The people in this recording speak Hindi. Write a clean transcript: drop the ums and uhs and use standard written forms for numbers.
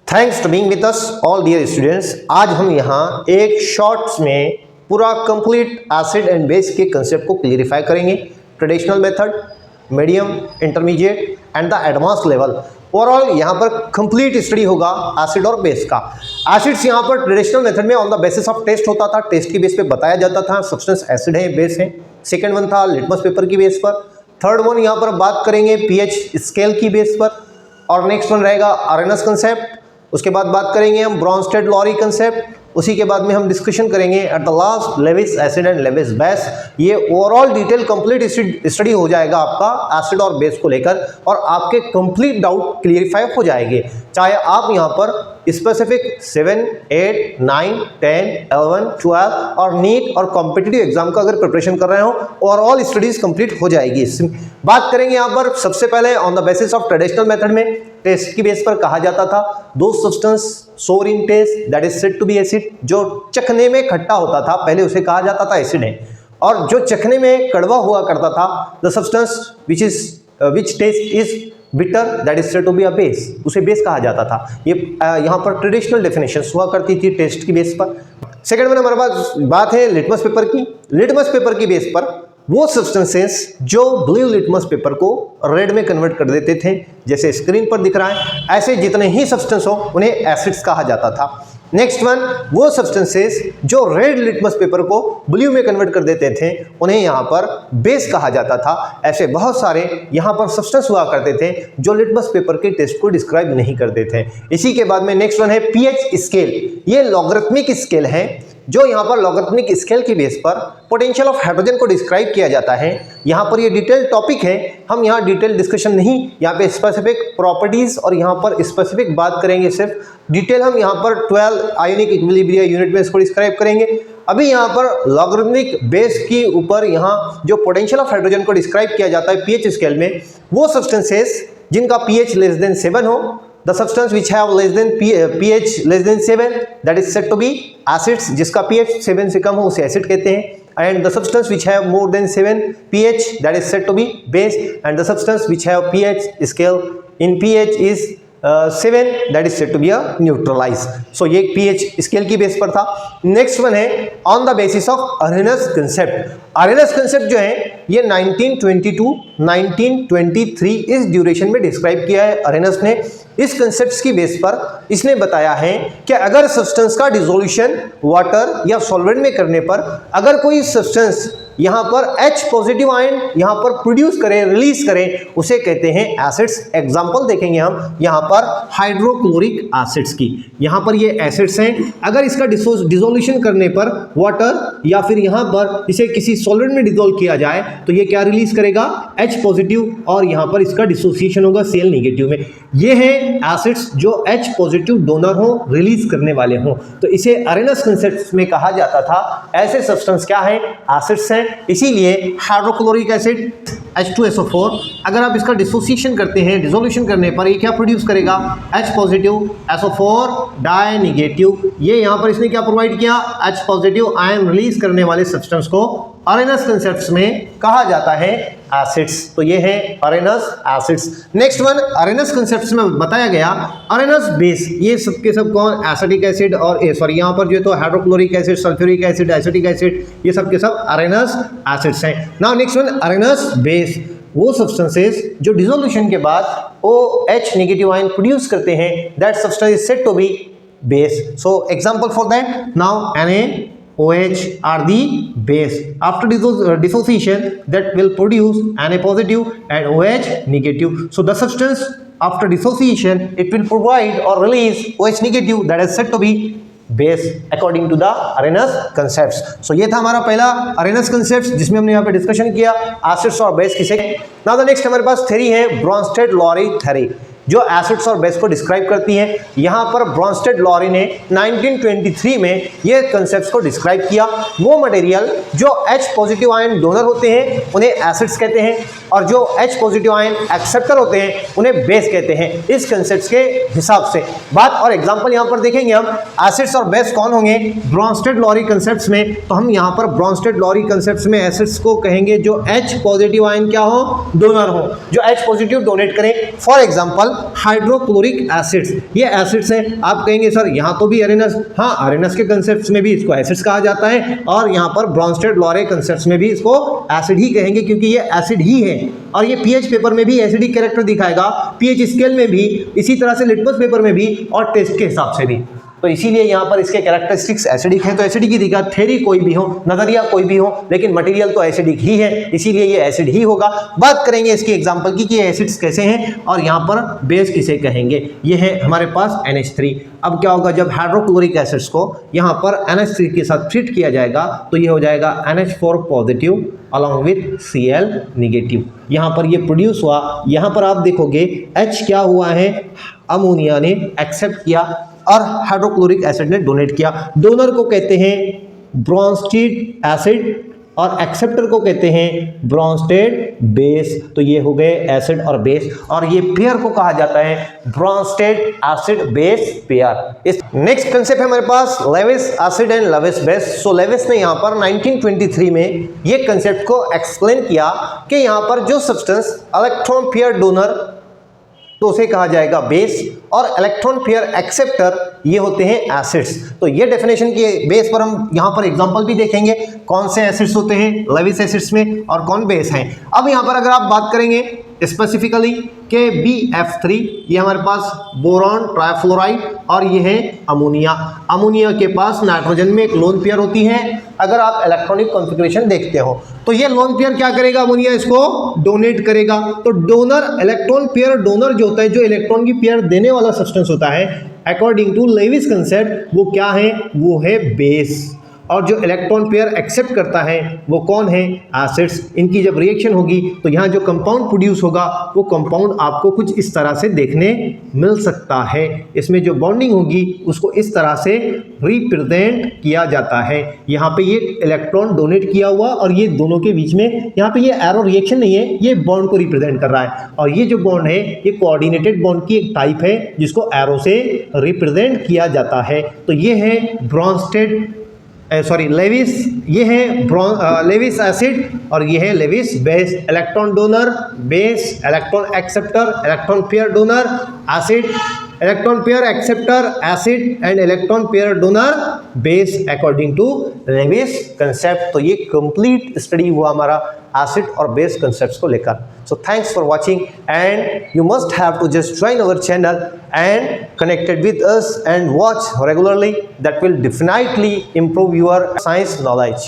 Thanks to being with us all dear students. आज हम यहाँ एक शॉर्ट्स में पूरा कंप्लीट एसिड एंड बेस के कंसेप्ट को क्लियरिफाई करेंगे। Traditional method, medium, intermediate and the advance level. Overall यहाँ पर कंप्लीट स्टडी होगा एसिड और बेस का। एसिड्स यहाँ पर ट्रेडिशनल मेथड में on the basis of test होता था, टेस्ट की बेस पे बताया जाता था सब्सटेंस एसिड है बेस है। सेकेंड वन था लिटमस पेपर की बेस पर। थर्ड वन यहाँ पर बात करेंगे पीएच स्केल की बेस पर। और नेक्स्ट वन रहेगा आरएनएस कंसेप्ट। उसके बाद बात करेंगे हम ब्रॉन्स्टेड-लॉरी कंसेप्ट। उसी के बाद में हम डिस्कशन करेंगे at the last Lewis acid and Lewis base. ये ओवरऑल डिटेल कंप्लीट स्टडी हो जाएगा आपका एसिड और बेस को लेकर, और आपके कंप्लीट डाउट क्लियरिफाई हो जाएंगे। चाहे आप यहाँ पर स्पेसिफिक 7, 8, 9, 10, 11, 12 और नीट और कॉम्पिटिटिव एग्जाम का अगर प्रिपरेशन कर रहे हो, ओवरऑल स्टडीज कंप्लीट हो जाएगी। बात करेंगे यहाँ पर सबसे पहले on the basis of traditional method में टेस्ट की बेस पर कहा जाता था दो substance sour in taste that is said to be acid. जो चखने में खट्टा होता था पहले उसे कहा जाता था एसिड है, और जो चखने में कड़वा हुआ करता था the substance which taste is bitter that is said to be a base, उसे बेस कहा जाता था। ये यहाँ पर ट्रेडिशनल डेफिनेशंस हुआ करती थी टेस्ट की बेस पर। सेकंड में हमारे पास बात है लिटमस पेपर की। लिटमस पेपर की बेस पर वो सब्सटेंसेस जो ब्लू लिटमस पेपर को रेड में कन्वर्ट कर देते थे, जैसे स्क्रीन पर दिख रहा है, ऐसे जितने ही सब्सटेंस हो उन्हें एसिड्स कहा जाता था। नेक्स्ट वन, वो सब्सटेंसेस जो रेड लिटमस पेपर को ब्लू में कन्वर्ट कर देते थे उन्हें यहाँ पर बेस कहा जाता था। ऐसे बहुत सारे यहाँ पर सब्सटेंस हुआ करते थे जो लिटमस पेपर के टेस्ट को डिस्क्राइब नहीं करते थे। इसी के बाद में नेक्स्ट वन है पीएच स्केल। ये लॉगरिथमिक स्केल है जो यहाँ पर लॉगरिथमिक स्केल की बेस पर पोटेंशियल ऑफ हाइड्रोजन को डिस्क्राइब किया जाता है। यहाँ पर ये डिटेल टॉपिक है, हम यहाँ डिटेल डिस्कशन नहीं, यहाँ पे स्पेसिफिक प्रॉपर्टीज और यहाँ पर स्पेसिफिक बात करेंगे। सिर्फ डिटेल हम यहाँ पर 12 आयोनिक इक्विलिब्रियम यूनिट में इसको डिस्क्राइब करेंगे। अभी यहाँ पर लॉगरिथमिक बेस के ऊपर यहाँ जो पोटेंशियल ऑफ हाइड्रोजन को डिस्क्राइब किया जाता है पीएच स्केल में, वो सब्सटेंसेस जिनका पीएच लेस देन 7 हो, the substance which have less than pH less than 7 that is said to be acids, जिसका pH 7 से कम हो उसे एसिड कहते हैं। and the substance which have more than 7 pH that is said to be base, and the substance which have pH scale in pH is 7 that is said to be a neutralize। so ये pH स्केल की बेस पर था। नेक्स्ट वन है on the basis of Arrhenius concept. Arrhenius concept जो है ये 1922 1923 इस ड्यूरेशन में डिस्क्राइब किया है अरेनस ने। इस कंसेप्ट की बेस पर इसने बताया है कि अगर सब्सटेंस का डिसोल्यूशन वाटर या सॉल्वेंट में करने पर अगर कोई सब्सटेंस यहाँ पर H पॉजिटिव आयन यहाँ पर प्रोड्यूस करें, रिलीज करें, उसे कहते हैं एसिड्स। एग्जांपल देखेंगे हम यहाँ पर हाइड्रोक्लोरिक एसिड्स की। यहाँ पर ये एसिड्स हैं, अगर इसका डिसोल्यूशन करने पर वाटर या फिर यहाँ पर इसे किसी सॉल्वेंट में डिसोल्व किया जाए तो ये क्या रिलीज करेगा, H पॉजिटिव, और यहाँ पर इसका डिसोसिएशन होगा Cl नेगेटिव में। ये है एसिड्स जो H पॉजिटिव डोनर हो, रिलीज करने वाले हो, तो इसे अरेनस कंसेप्ट में कहा जाता था। ऐसे सब्सटेंस क्या है, एसिड्स हैं। इसीलिए हाइड्रोक्लोरिक एसिड H2SO4 अगर आप इसका डिसोसिएशन करते हैं, डिसोल्यूशन करने पर ये क्या प्रोड्यूस करेगा, H positive SO4 die negative. ये यहाँ पर इसने क्या प्रोवाइड किया, H पॉजिटिव आयन रिलीज करने वाले सब्सटेंस को अरेनस कंसेप्ट्स में कहा जाता है एसिड्स। तो ये है अरेनस एसिड्स। नेक्स्ट वन, अरेनस कंसेप्ट्स में बताया गया अरेनस बेस। ये सब के सब कौन, एसिटिक एसिड और यहाँ पर जो तो hydrochloric acid, sulphuric acid, acetic acid, ये सब के सब अरेनस एसिड्स हैं। Now next one, Arrhenius base. वो सब्सटेंसेस जो डिसोल्यूशन के बाद OH नेगेटिव आयन प्रोड्यूस करते हैं, that substance is said to be base. So example for that, now NaOH are the base. After dissociation that will produce Na positive and OH negative. So the substance after dissociation it will provide or release OH negative that is said to be base according to the Arrhenius concepts. So ये था हमारा पहला Arrhenius concepts जिसमें हमने यहाँ पे डिस्कशन किया एसिड्स और बेस किसे। Now the next हमारे पास थ्योरी है ब्रॉन्स्टेड-लॉरी थ्योरी, जो एसिड्स और बेस को डिस्क्राइब करती है। यहाँ पर ब्रॉन्स्टेड-लॉरी ने 1923 में ये कंसेप्ट्स को डिस्क्राइब किया। वो मटेरियल जो H पॉजिटिव आयन डोनर होते हैं उन्हें एसिड्स कहते हैं, और जो H पॉजिटिव आयन एक्सेप्टर होते हैं उन्हें बेस कहते हैं, इस कंसेप्ट्स के हिसाब से बात। और एग्जांपल यहाँ पर देखेंगे हम, एसिड्स और बेस कौन होंगे ब्रॉन्स्टेड-लॉरी कंसेप्ट्स में, तो हम यहाँ पर ब्रॉन्स्टेड-लॉरी कंसेप्ट्स में एसिड्स को कहेंगे जो H पॉजिटिव आयन क्या हो, डोनर हो, जो H पॉजिटिव डोनेट करें। फॉर एग्जाम्पल हाइड्रोक्लोरिक एसिड्स, ये एसिड्स हैं। आप कहेंगे सर यहाँ तो भी अरेनस, हाँ अरेनस के कंसेप्ट्स में भी इसको एसिड्स कहा जाता है और यहाँ पर ब्रॉन्स्टेड लॉरे कंसेप्ट्स में भी इसको एसिड ही कहेंगे क्योंकि ये एसिड ही है। और ये पीएच पेपर में भी एसिडिक कैरेक्टर दिखाएगा, पीएच स्केल में भी, इसी तरह से लिटमस पेपर में भी और टेस्ट के हिसाब से भी। तो इसीलिए यहाँ पर इसके कैरेक्टरिस्टिक्स एसिडिक है। तो एसिडिक ही दिखा, थ्योरी कोई भी हो, नजरिया कोई भी हो, लेकिन मटेरियल तो एसिडिक ही है, इसीलिए ये एसिड ही होगा। बात करेंगे इसकी एग्जांपल की कि ये एसिड्स कैसे हैं और यहाँ पर बेस किसे कहेंगे। ये है हमारे पास NH3। अब क्या होगा, जब हाइड्रोक्लोरिक एसिड्स को यहाँ पर NH3 के साथ ट्रीट किया जाएगा तो ये हो जाएगा NH4 positive along with Cl negative. यहाँ पर ये प्रोड्यूस हुआ, यहाँ पर आप देखोगे H क्या हुआ है, अमोनिया ने एक्सेप्ट किया और हाइड्रोक्लोरिक एसिड ने डोनेट किया। डोनर को कहते हैं ब्रॉन्स्टेड एसिड और एक्सेप्टर को कहते हैं ब्रॉन्स्टेड बेस। तो ये हो गए एसिड और बेस, और ये पेयर को कहा जाता है ब्रॉन्स्टेड एसिड बेस पेयर। इस नेक्स्ट कंसेप्ट है हमारे पास Lewis acid and Lewis base. So Lewis ने यहाँ पर 1923 में ये कंसेप्ट को एक्सप्लेन किया कि यहाँ पर जो सब्सटेंस इलेक्ट्रॉन पेयर डोनर तो उसे कहा जाएगा बेस और इलेक्ट्रॉन पेयर एक्सेप्टर ये होते हैं एसिड्स। तो ये डेफिनेशन के बेस पर हम यहाँ पर एग्जांपल भी देखेंगे कौन से एसिड्स होते हैं लेविस एसिड्स में और कौन बेस हैं। अब यहाँ पर अगर आप बात करेंगे स्पेसिफिकली के BF3, ये हमारे पास बोरॉन ट्राइफ्लोराइड और ये है अमोनिया। अमोनिया के पास नाइट्रोजन में एक लोन पेयर होती है। अगर आप इलेक्ट्रॉनिक कॉन्फ़िगरेशन देखते हो तो ये लोन पेयर क्या करेगा, अमोनिया इसको डोनेट करेगा। तो डोनर इलेक्ट्रॉन पेयर डोनर जो होता है, जो इलेक्ट्रॉन की पेयर देने वाला सब्सटेंस होता है, अकॉर्डिंग टू लेविस कंसेप्ट वो क्या है, वो है बेस। और जो इलेक्ट्रॉन पेयर एक्सेप्ट करता है वो कौन है, एसिड्स। इनकी जब रिएक्शन होगी तो यहाँ जो कंपाउंड प्रोड्यूस होगा वो कंपाउंड आपको कुछ इस तरह से देखने मिल सकता है। इसमें जो बॉन्डिंग होगी उसको इस तरह से रिप्रेजेंट किया जाता है। यहाँ पे ये इलेक्ट्रॉन डोनेट किया हुआ और ये दोनों के बीच में यहाँ पे ये एरो रिएक्शन नहीं है, ये बॉन्ड को रिप्रेजेंट कर रहा है। और ये जो बॉन्ड है ये कोऑर्डिनेटेड बॉन्ड की एक टाइप है जिसको एरो से रिप्रेजेंट किया जाता है। तो ये है ब्रॉन्स्टेड लेविस, ये है लेविस एसिड और ये है Lewis base. Electron donor base, electron acceptor electron pair donor acid, electron pair acceptor acid and electron pair donor base according to Lewis concept. तो ये कंप्लीट स्टडी हुआ हमारा एसिड और बेस कंसेप्ट्स को लेकर। So thanks for watching and you must have to just join our channel and connected with us and watch regularly. That will definitely improve your science knowledge.